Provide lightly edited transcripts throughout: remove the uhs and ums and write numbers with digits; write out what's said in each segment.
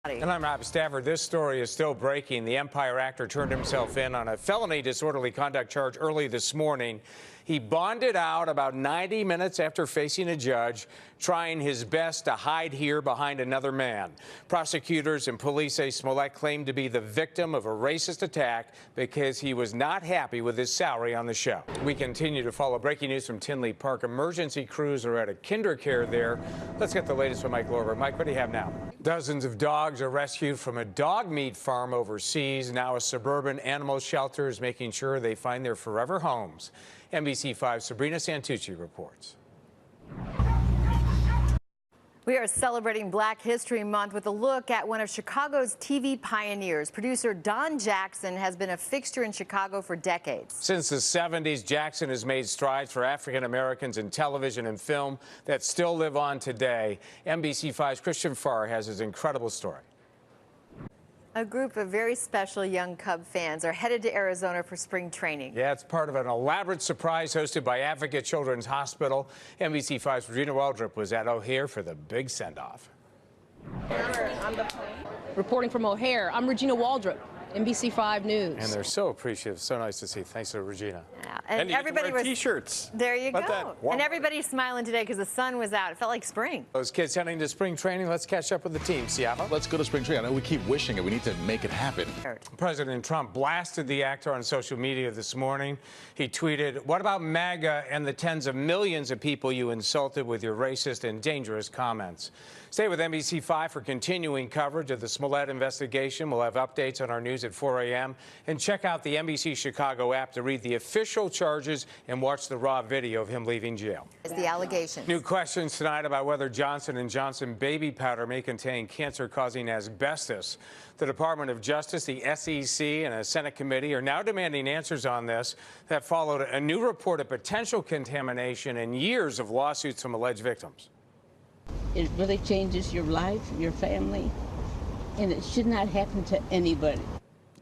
And I'm Rob Stafford. This story is still breaking. The Empire actor turned himself in on a felony disorderly conduct charge early this morning. He bonded out about 90 minutes after facing a judge, trying his best to hide here behind another man. Prosecutors and police say Smollett claimed to be the victim of a racist attack because he was not happy with his salary on the show. We continue to follow breaking news from Tinley Park. Emergency crews are at a KinderCare there. Let's get the latest from Mike Lorber. Mike, what do you have now? Dozens of dogs are rescued from a dog meat farm overseas. Now a suburban animal shelter is making sure they find their forever homes. NBC5's Sabrina Santucci reports. We are celebrating Black History Month with a look at one of Chicago's TV pioneers. Producer Don Jackson has been a fixture in Chicago for decades. Since the 70s, Jackson has made strides for African Americans in television and film that still live on today. NBC5's Christian Farr has his incredible story. A group of very special young Cub fans are headed to Arizona for spring training. Yeah, it's part of an elaborate surprise hosted by Advocate Children's Hospital. NBC5's Regina Waldrop was at O'Hare for the big send-off. Reporting from O'Hare, I'm Regina Waldrop, NBC5 News. And they're so appreciative. So nice to see. Thanks to Regina. Yeah, and everybody was T-shirts. There you go. And everybody's smiling today because the sun was out. It felt like spring. Those kids heading to spring training. Let's catch up with the team. Siaba. Let's go to spring training. I know we keep wishing it. We need to make it happen. President Trump blasted the actor on social media this morning. He tweeted, "What about MAGA and the tens of millions of people you insulted with your racist and dangerous comments?" Stay with NBC5 for continuing coverage of the Smollett investigation. We'll have updates on our news at 4 a.m. And check out the NBC Chicago app to read the official charges and watch the raw video of him leaving jail. Is the allegation. New questions tonight about whether Johnson & Johnson baby powder may contain cancer-causing asbestos. The Department of Justice, the SEC, and a Senate committee are now demanding answers on this. That followed a new report of potential contamination and years of lawsuits from alleged victims. It really changes your life, your family, and it should not happen to anybody.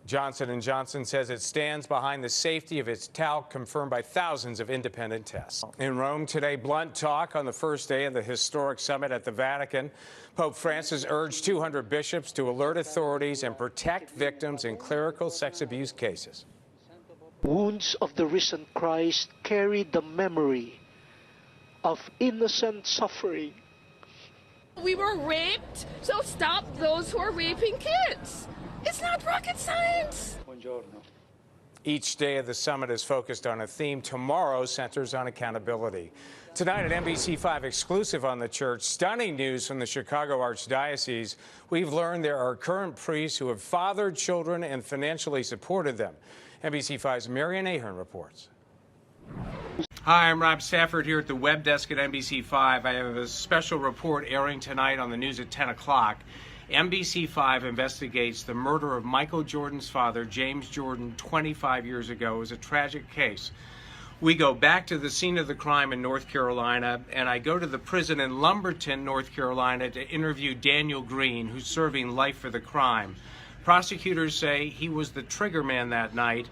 Johnson & Johnson says it stands behind the safety of its talc, confirmed by thousands of independent tests. In Rome today, blunt talk on the first day of the historic summit at the Vatican. Pope Francis urged 200 bishops to alert authorities and protect victims in clerical sex abuse cases. Wounds of the risen Christ carry the memory of innocent suffering. We were raped, so stop those who are raping kids. It's not rocket science. Each day of the summit is focused on a theme. Tomorrow centers on accountability. Tonight at NBC5 exclusive on the church, stunning news from the Chicago Archdiocese. We've learned there are current priests who have fathered children and financially supported them. NBC5's Marian Ahern reports. Hi, I'm Rob Stafford here at the web desk at NBC5. I have a special report airing tonight on the news at 10 o'clock. NBC5 investigates the murder of Michael Jordan's father, James Jordan, 25 years ago. It was a tragic case. We go back to the scene of the crime in North Carolina, and I go to the prison in Lumberton, North Carolina, to interview Daniel Green, who's serving life for the crime. Prosecutors say he was the trigger man that night.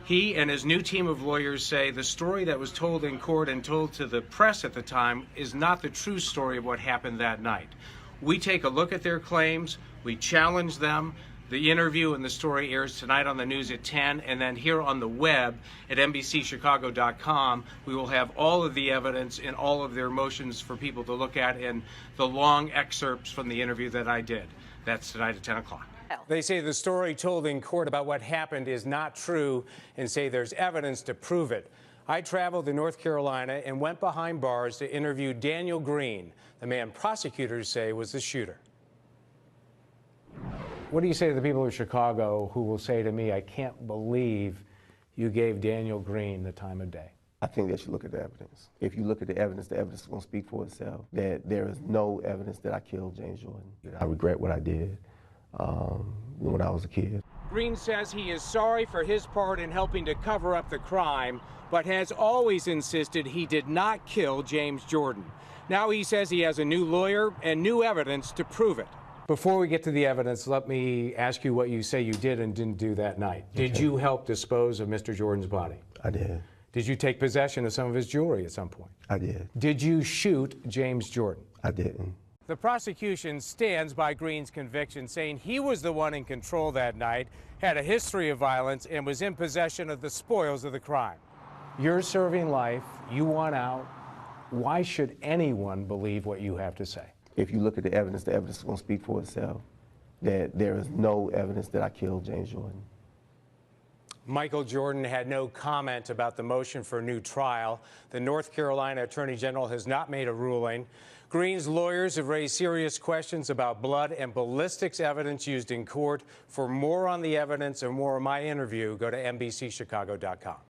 He and his new team of lawyers say the story that was told in court and told to the press at the time is not the true story of what happened that night. We take a look at their claims. We challenge them. The interview and the story airs tonight on the news at 10, and then here on the web at NBCChicago.com, we will have all of the evidence and all of their motions for people to look at and the long excerpts from the interview that I did. That's tonight at 10 o'clock. They say the story told in court about what happened is not true and say there's evidence to prove it. I traveled to North Carolina and went behind bars to interview Daniel Green, the man prosecutors say was the shooter. What do you say to the people of Chicago who will say to me, I can't believe you gave Daniel Green the time of day? I think they should look at the evidence. If you look at the evidence is going to speak for itself, that there is no evidence that I killed James Jordan. I regret what I did when I was a kid. Green says he is sorry for his part in helping to cover up the crime, but has always insisted he did not kill James Jordan. Now he says he has a new lawyer and new evidence to prove it. Before we get to the evidence, let me ask you what you say you did and didn't do that night. Did you help dispose of Mr. Jordan's body? I did. Did you take possession of some of his jewelry at some point? I did. Did you shoot James Jordan? I didn't. The prosecution stands by Green's conviction, saying he was the one in control that night, had a history of violence, and was in possession of the spoils of the crime. You're serving life. You want out. Why should anyone believe what you have to say? If you look at the evidence is going to speak for itself, that there is no evidence that I killed James Jordan. Michael Jordan had no comment about the motion for a new trial. The North Carolina Attorney General has not made a ruling. Green's lawyers have raised serious questions about blood and ballistics evidence used in court. For more on the evidence and more on my interview, go to NBCChicago.com.